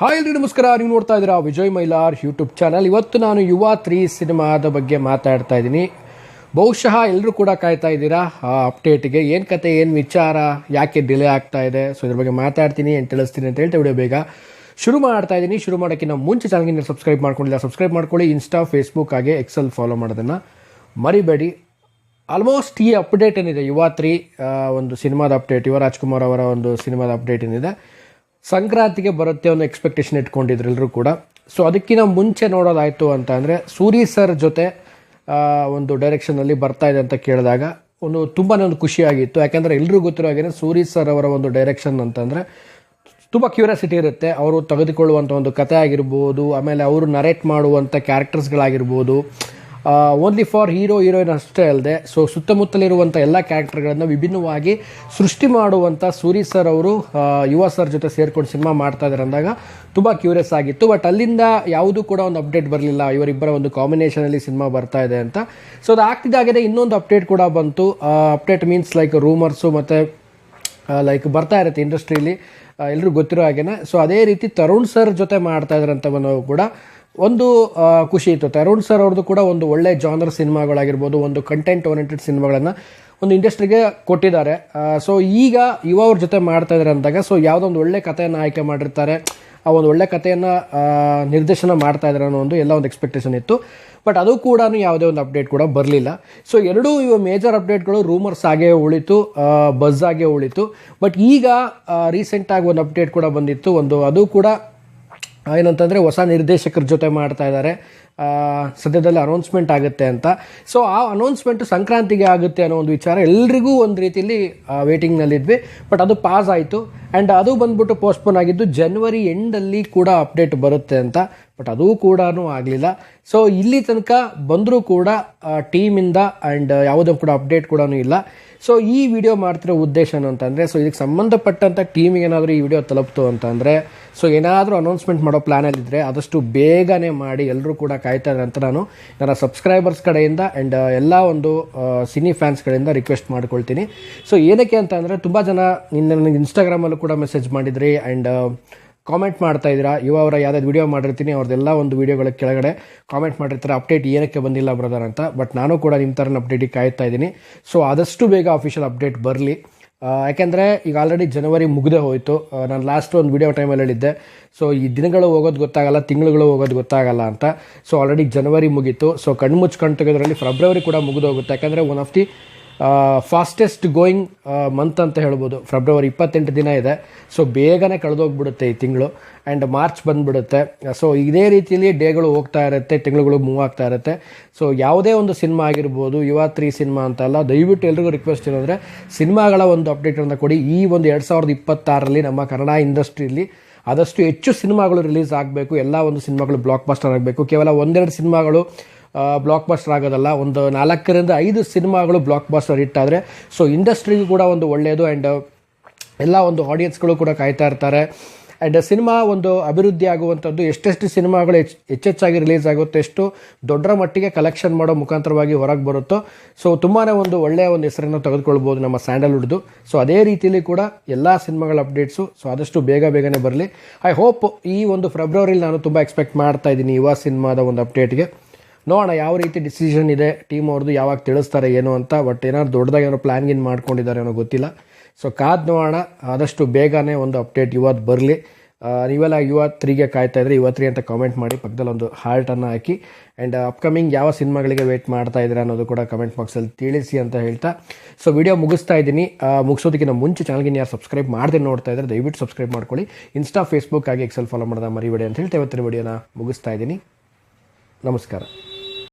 Hi ಎಲ್ರಿ ನಮಸ್ಕಾರ. ನೀವು ನೋಡ್ತಾ ಇದ್ದೀರಾ ವಿಜಯ್ ಮೈಲಾರ್ ಯೂಟ್ಯೂಬ್ ಚಾನಲ್. ಇವತ್ತು ನಾನು ಯುವ 3 ಸಿನಿಮಾದ ಬಗ್ಗೆ ಮಾತಾಡ್ತಾ ಇದ್ದೀನಿ. ಬಹುಶಃ ಎಲ್ಲರೂ ಕೂಡ ಕಾಯ್ತಾ ಇದ್ದೀರಾ ಆ ಅಪ್ಡೇಟ್ಗೆ. ಏನು ಕತೆ, ಏನು ವಿಚಾರ, ಯಾಕೆ ಡಿಲೇ ಆಗ್ತಾ ಇದೆ, ಸೊ ಇದ್ರ ಬಗ್ಗೆ ಮಾತಾಡ್ತೀನಿ ಏನು ತಿಳಿಸ್ತೀನಿ ಅಂತ ಹೇಳ್ತಾ ವಿಡಿಯೋ ಬೇಗ ಶುರು ಮಾಡ್ತಾ ಇದ್ದೀನಿ. ಶುರು ಮಾಡೋಕ್ಕಿಂತ ಮುಂಚೆ ಚಾನಲ್ಗೆ ನೀವು ಸಬ್ಸ್ಕ್ರೈಬ್ ಮಾಡ್ಕೊಂಡಿಲ್ಲ, ಸಬ್ಸ್ಕ್ರೈಬ್ ಮಾಡ್ಕೊಳ್ಳಿ. ಇನ್ಸ್ಟಾ, ಫೇಸ್ಬುಕ್ ಹಾಗೆ ಎಕ್ಸೆಲ್ ಫಾಲೋ ಮಾಡೋದನ್ನು ಮರಿಬೇಡಿ. ಆಲ್ಮೋಸ್ಟ್ ಈ ಅಪ್ಡೇಟ್ ಏನಿದೆ ಯುವ 3 ಒಂದು ಸಿನಿಮಾದ ಅಪ್ಡೇಟ್, ಯುವ ರಾಜ್ಕುಮಾರ್ ಅವರ ಒಂದು ಸಿನಿಮಾದ ಅಪ್ಡೇಟ್ ಏನಿದೆ, ಸಂಕ್ರಾಂತಿಗೆ ಬರುತ್ತೆ ಒಂದು ಎಕ್ಸ್ಪೆಕ್ಟೇಷನ್ ಇಟ್ಕೊಂಡಿದ್ರು ಎಲ್ಲರೂ ಕೂಡ. ಸೊ ಅದಕ್ಕಿಂತ ಮುಂಚೆ ನೋಡೋದಾಯಿತು ಅಂತ ಅಂದರೆ ಸೂರಿ ಸರ್ ಜೊತೆ ಒಂದು ಡೈರೆಕ್ಷನಲ್ಲಿ ಬರ್ತಾ ಇದೆ ಅಂತ ಕೇಳಿದಾಗ ತುಂಬಾ ಒಂದು ಖುಷಿಯಾಗಿತ್ತು. ಯಾಕೆಂದರೆ ಎಲ್ಲರೂ ಗೊತ್ತಿರೋ ಹಾಗೆ ಸೂರಿ ಸರ್ ಅವರ ಒಂದು ಡೈರೆಕ್ಷನ್ ಅಂತಂದರೆ ತುಂಬ ಕ್ಯೂರಿಯಾಸಿಟಿ ಇರುತ್ತೆ. ಅವರು ತೆಗೆದುಕೊಳ್ಳುವಂಥ ಒಂದು ಕತೆ ಆಗಿರ್ಬೋದು, ಆಮೇಲೆ ಅವರು ನರೇಟ್ ಮಾಡುವಂಥ ಕ್ಯಾರೆಕ್ಟರ್ಸ್ಗಳಾಗಿರ್ಬೋದು, ಓನ್ಲಿ ಫಾರ್ ಹೀರೋಯಿನ್ ಅಷ್ಟೇ ಅಲ್ಲದೆ ಸೊ ಸುತ್ತಮುತ್ತಲಿರುವಂಥ ಎಲ್ಲ ಕ್ಯಾರೆಕ್ಟರ್ಗಳನ್ನು ವಿಭಿನ್ನವಾಗಿ ಸೃಷ್ಟಿ ಮಾಡುವಂಥ ಸೂರಿ ಸರ್ ಅವರು ಯುವ ಸರ್ ಜೊತೆ ಸೇರ್ಕೊಂಡು ಸಿನಿಮಾ ಮಾಡ್ತಾ ಇದ್ದಾರೆ ಅಂದಾಗ ತುಂಬ ಕ್ಯೂರಿಯಸ್ ಆಗಿತ್ತು. ಬಟ್ ಅಲ್ಲಿಂದ ಯಾವುದೂ ಕೂಡ ಒಂದು ಅಪ್ಡೇಟ್ ಬರಲಿಲ್ಲ, ಇವರಿಬ್ಬರ ಒಂದು ಕಾಂಬಿನೇಷನಲ್ಲಿ ಸಿನಿಮಾ ಬರ್ತಾ ಇದೆ ಅಂತ. ಸೊ ಅದು ಆಗ್ತಿದ್ದಾಗಿದೆ ಇನ್ನೊಂದು ಅಪ್ಡೇಟ್ ಕೂಡ ಬಂತು. ಅಪ್ಡೇಟ್ ಮೀನ್ಸ್ ಲೈಕ್ ರೂಮರ್ಸು ಮತ್ತು ಲೈಕ್ ಬರ್ತಾ ಇರುತ್ತೆ ಇಂಡಸ್ಟ್ರಿಯಲ್ಲಿ ಎಲ್ಲರೂ ಗೊತ್ತಿರೋ ಹಾಗೇನೆ. ಸೊ ಅದೇ ರೀತಿ ತರುಣ್ ಸರ್ ಜೊತೆ ಮಾಡ್ತಾ ಇದ್ದಾರೆ ಅಂತ ಕೂಡ ಒಂದು ಖುಷಿ ಇತ್ತು. ತರುಣ್ ಸರ್ ಅವ್ರದ್ದು ಕೂಡ ಒಂದು ಒಳ್ಳೆ ಜಾನರ್ ಸಿನಿಮಾಗಳಾಗಿರ್ಬೋದು, ಒಂದು ಕಂಟೆಂಟ್ ಓರಿಯೆಂಟೆಡ್ ಸಿನಿಮಾಗಳನ್ನು ಒಂದು ಇಂಡಸ್ಟ್ರಿಗೆ ಕೊಟ್ಟಿದ್ದಾರೆ. ಸೊ ಈಗ ಯುವ ಅವ್ರ ಜೊತೆ ಮಾಡ್ತಾ ಇದ್ದಾರೆ ಅಂದಾಗ ಸೊ ಯಾವುದೋ ಒಂದು ಒಳ್ಳೆ ಕಥೆಯನ್ನು ಆಯ್ಕೆ ಮಾಡಿರ್ತಾರೆ, ಆ ಒಂದು ಒಳ್ಳೆ ಕಥೆಯನ್ನು ನಿರ್ದೇಶನ ಮಾಡ್ತಾ ಇದ್ದಾರೆ ಅನ್ನೋ ಎಲ್ಲ ಒಂದು ಎಕ್ಸ್ಪೆಕ್ಟೇಷನ್ ಇತ್ತು. ಬಟ್ ಅದು ಕೂಡ ಯಾವುದೇ ಒಂದು ಅಪ್ಡೇಟ್ ಕೂಡ ಬರಲಿಲ್ಲ. ಸೊ ಎರಡೂ ಇವು ಮೇಜರ್ ಅಪ್ಡೇಟ್ಗಳು ರೂಮರ್ಸ್ ಆಗೇ ಉಳಿತು, ಬಜ್ ಆಗೇ ಉಳಿತು. ಬಟ್ ಈಗ ರೀಸೆಂಟಾಗಿ ಒಂದು ಅಪ್ಡೇಟ್ ಕೂಡ ಬಂದಿತ್ತು. ಅದು ಕೂಡ ಏನಂತಂದರೆ ಹೊಸ ನಿರ್ದೇಶಕರ ಜೊತೆ ಮಾಡ್ತಾ ಇದ್ದಾರೆ, ಸದ್ಯದಲ್ಲಿ ಅನೌನ್ಸ್ಮೆಂಟ್ ಆಗುತ್ತೆ ಅಂತ. ಸೊ ಆ ಅನೌನ್ಸ್ಮೆಂಟು ಸಂಕ್ರಾಂತಿಗೆ ಆಗುತ್ತೆ ಅನ್ನೋ ಒಂದು ವಿಚಾರ ಎಲ್ರಿಗೂ ಒಂದು ರೀತಿಯಲ್ಲಿ ವೇಟಿಂಗ್ನಲ್ಲಿದ್ವಿ. ಬಟ್ ಅದು ಪಾಸ್ ಆಯಿತು ಆ್ಯಂಡ್ ಅದು ಬಂದ್ಬಿಟ್ಟು ಪೋಸ್ಟ್ಪೋನ್ ಆಗಿದ್ದು ಜನವರಿ ಎಂಡಲ್ಲಿ ಕೂಡ ಅಪ್ಡೇಟ್ ಬರುತ್ತೆ ಅಂತ. ಬಟ್ ಅದೂ ಕೂಡ ಆಗಲಿಲ್ಲ. ಸೊ ಇಲ್ಲಿ ತನಕ ಬಂದರೂ ಕೂಡ ಟೀಮಿಂದ ಆ್ಯಂಡ್ ಯಾವುದೂ ಕೂಡ ಅಪ್ಡೇಟ್ ಕೂಡ ಇಲ್ಲ. ಸೊ ಈ ವಿಡಿಯೋ ಮಾಡ್ತಿರೋ ಉದ್ದೇಶ ಅಂತಂದರೆ ಸೊ ಇದಕ್ಕೆ ಸಂಬಂಧಪಟ್ಟಂಥ ಟೀಮಿಗೆ ಏನಾದರೂ ಈ ವಿಡಿಯೋ ತಲುಪ್ತು ಅಂತಂದರೆ ಸೊ ಏನಾದರೂ ಅನೌನ್ಸ್ಮೆಂಟ್ ಮಾಡೋ ಪ್ಲ್ಯಾನಲ್ಲಿದ್ದರೆ ಆದಷ್ಟು ಬೇಗನೆ ಮಾಡಿ, ಎಲ್ಲರೂ ಕೂಡ ಕಾಯ್ತಾ ಇದ್ದಾರೆ ಅಂತ ನನ್ನ ಸಬ್ಸ್ಕ್ರೈಬರ್ಸ್ ಕಡೆಯಿಂದ ಆ್ಯಂಡ್ ಎಲ್ಲ ಒಂದು ಸಿನಿ ಫ್ಯಾನ್ಸ್ ಕಡೆಯಿಂದ ರಿಕ್ವೆಸ್ಟ್ ಮಾಡ್ಕೊಳ್ತೀನಿ. ಸೊ ಏನಕ್ಕೆ ಅಂತ ಅಂದರೆ ತುಂಬ ಜನ ನನಗೆ ಇನ್ಸ್ಟಾಗ್ರಾಮಲ್ಲೂ ಕೂಡ ಮೆಸೇಜ್ ಮಾಡಿದ್ರಿ ಆ್ಯಂಡ್ ಕಾಮೆಂಟ್ ಮಾಡ್ತಾ ಇದ್ದೀರಾ. ಯುವ ಅವರ ಯಾವುದಾದ್ರು ವಿಡಿಯೋ ಮಾಡಿರ್ತೀನಿ ಅವ್ರದ್ದೆಲ್ಲ ಒಂದು ವೀಡಿಯೋಗಳ ಕೆಳಗಡೆ ಕಾಮೆಂಟ್ ಮಾಡಿರ್ತಾರೆ ಅಪ್ಡೇಟ್ ಏನಕ್ಕೆ ಬಂದಿಲ್ಲ ಬ್ರದರ್ ಅಂತ. ಬಟ್ ನಾನು ಕೂಡ ನಿಮ್ಮ ಥರ ಅಪ್ಡೇಟಿಗೆ ಕಾಯ್ತಾ ಇದ್ದೀನಿ. ಸೊ ಆದಷ್ಟು ಬೇಗ ಅಫಿಷಿಯಲ್ ಅಪ್ಡೇಟ್ ಬರಲಿ. ಯಾಕೆಂದರೆ ಈಗ ಆಲ್ರೆಡಿ ಜನವರಿ ಮುಗಿದೇ ಹೋಯಿತು. ನಾನು ಲಾಸ್ಟ್ ಒಂದು ವಿಡಿಯೋ ಟೈಮಲ್ಲಿ ಹೇಳಿದ್ದೆ ಸೊ ಈ ದಿನಗಳು ಹೋಗೋದು ಗೊತ್ತಾಗಲ್ಲ, ತಿಂಗಳುಗಳು ಹೋಗೋದು ಗೊತ್ತಾಗಲ್ಲ ಅಂತ. ಸೊ ಆಲ್ರೆಡಿ ಜನವರಿ ಮುಗೀತು. ಸೊ ಕಣ್ಣು ತೆಗೆದ್ರಲ್ಲಿ ಫೆಬ್ರವರಿ ಕೂಡ ಮುಗಿದೋಗುತ್ತೆ. ಯಾಕೆಂದರೆ one of the fastest going month ಅಂತ ಹೇಳ್ಬೋದು. ಫೆಬ್ರವರಿ 28 ದಿನ ಇದೆ. ಸೊ ಬೇಗನೆ ಕಳೆದೋಗ್ಬಿಡುತ್ತೆ ಈ ತಿಂಗಳು ಆ್ಯಂಡ್ ಮಾರ್ಚ್ ಬಂದುಬಿಡುತ್ತೆ. ಸೊ ಇದೇ ರೀತಿಯಲ್ಲಿ ಡೇಗಳು ಹೋಗ್ತಾ ಇರುತ್ತೆ, ತಿಂಗಳುಗಳು ಮೂವ್ ಆಗ್ತಾ ಇರುತ್ತೆ. ಸೊ ಯಾವುದೇ ಒಂದು ಸಿನಿಮಾ ಆಗಿರ್ಬೋದು, ಯುವ 3 ಸಿನಿಮಾ ಅಂತಲ್ಲ, ದಯವಿಟ್ಟು ಎಲ್ರಿಗೂ ರಿಕ್ವೆಸ್ಟ್ ಏನಂದರೆ ಸಿನಿಮಾಗಳ ಒಂದು ಅಪ್ಡೇಟನ್ನು ಕೊಡಿ. ಈ ಒಂದು 2026ರಲ್ಲಿ ನಮ್ಮ ಕನ್ನಡ ಇಂಡಸ್ಟ್ರಿಯಲ್ಲಿ ಆದಷ್ಟು ಹೆಚ್ಚು ಸಿನಿಮಾಗಳು ರಿಲೀಸ್ ಆಗಬೇಕು. ಎಲ್ಲ ಒಂದು ಸಿನಿಮಾಗಳು ಬ್ಲಾಕ್ ಬಸ್ಟರ್ ಆಗಬೇಕು. ಕೇವಲ ಒಂದೆರಡು ಸಿನಿಮಾಗಳು ಬ್ಲಾಕ್ ಬಸ್ಟರ್ ಆಗೋದಲ್ಲ, ಒಂದು 4 ರಿಂದ 5 ಸಿನಿಮಾಗಳು ಬ್ಲಾಕ್ ಬಸ್ಟರ್ ಹಿಟ್ಟಾದರೆ ಸೊ ಇಂಡಸ್ಟ್ರಿಗೂ ಕೂಡ ಒಂದು ಒಳ್ಳೆಯದು ಆ್ಯಂಡ್ ಎಲ್ಲ ಒಂದು ಆಡಿಯನ್ಸ್ಗಳು ಕೂಡ ಕಾಯ್ತಾ ಇರ್ತಾರೆ. ಆ್ಯಂಡ್ ಸಿನಿಮಾ ಒಂದು ಅಭಿವೃದ್ಧಿ ಆಗುವಂಥದ್ದು, ಎಷ್ಟೆಷ್ಟು ಸಿನಿಮಾಗಳು ಹೆಚ್ಚೆಚ್ಚಾಗಿ ರಿಲೀಸ್ ಆಗುತ್ತೆ, ಎಷ್ಟು ದೊಡ್ಡ ಮಟ್ಟಿಗೆ ಕಲೆಕ್ಷನ್ ಮಾಡೋ ಮುಖಾಂತರವಾಗಿ ಹೊರಗೆ ಬರುತ್ತೋ ಸೊ ತುಂಬಾ ಒಂದು ಒಳ್ಳೆಯ ಒಂದು ಹೆಸರನ್ನು ತೆಗೆದುಕೊಳ್ಬೋದು ನಮ್ಮ ಸ್ಯಾಂಡಲ್ವುಡ್ದು. ಸೊ ಅದೇ ರೀತಿಯಲ್ಲಿ ಕೂಡ ಎಲ್ಲ ಸಿನಿಮಾಗಳ ಅಪ್ಡೇಟ್ಸು ಸೊ ಆದಷ್ಟು ಬೇಗನೆ ಬರಲಿ. ಐ ಹೋಪ್ ಈ ಒಂದು ಫೆಬ್ರವರಿಲಿ ನಾನು ತುಂಬ ಎಕ್ಸ್ಪೆಕ್ಟ್ ಮಾಡ್ತಾ ಇದ್ದೀನಿ ಯುವ ಸಿನಿಮಾದ ಒಂದು ಅಪ್ಡೇಟ್ಗೆ. ನೋಡೋಣ ಯಾವ ರೀತಿ ಡಿಸಿಷನ್ ಇದೆ ಟೀಮ್ ಅವ್ರದ್ದು, ಯಾವಾಗ ತಿಳಿಸ್ತಾರೆ ಏನು ಅಂತ. ಬಟ್ ಏನಾದ್ರು ದೊಡ್ಡದಾಗಿ ಏನೋ ಪ್ಲ್ಯಾನ್ ಮಾಡ್ಕೊಂಡಿದ್ದಾರೆ ಏನೋ ಗೊತ್ತಿಲ್ಲ. ಸೊ ಕಾದು ನೋಡೋಣ. ಆದಷ್ಟು ಬೇಗನೆ ಒಂದು ಅಪ್ಡೇಟ್ ಇವತ್ತು ಬರಲಿ. ನೀವೆಲ್ಲ ಯುವ 3ಗೆ ಕಾಯ್ತಾ ಇದ್ರೆ ಯುವ 3 ಅಂತ ಕಾಮೆಂಟ್ ಮಾಡಿ, ಪಕ್ಕದಲ್ಲಿ ಒಂದು ಹಾರ್ಟನ್ನು ಹಾಕಿ ಆ್ಯಂಡ್ ಅಪ್ಕಮಿಂಗ್ ಯಾವ ಸಿನಿಮಾಗಳಿಗೆ ವೇಟ್ ಮಾಡ್ತಾ ಇದ್ದೀರಾ ಅನ್ನೋದು ಕೂಡ ಕಮೆಂಟ್ ಬಾಕ್ಸಲ್ಲಿ ತಿಳಿಸಿ ಅಂತ ಹೇಳ್ತಾ ಸೊ ವಿಡಿಯೋ ಮುಗಿಸ್ತಾ ಇದ್ದೀನಿ. ಮುಗಿಸೋದಕ್ಕಿಂತ ಮುಂಚೆ ಚಾನಲ್ಗೆ ಯಾರು ಸಬ್ಸ್ಕ್ರೈಬ್ ಮಾಡದೆ ನೋಡ್ತಾ ಇದ್ದಾರೆ ದಯವಿಟ್ಟು ಸಬ್ಸ್ಕ್ರೈಬ್ ಮಾಡ್ಕೊಳ್ಳಿ. ಇನ್ಸ್ಟಾ, ಫೇಸ್ಬುಕ್ ಆಗಿ ಎಕ್ಸೆಲ್ ಫಾಲೋ ಮಾಡೋದ ಮರಿಬೇಡಿ ಅಂತ ಹೇಳ್ತಾ ಇವತ್ತಿನ ವಿಡಿಯೋನ ಮುಗಿಸ್ತಾ ಇದ್ದೀನಿ. ನಮಸ್ಕಾರ.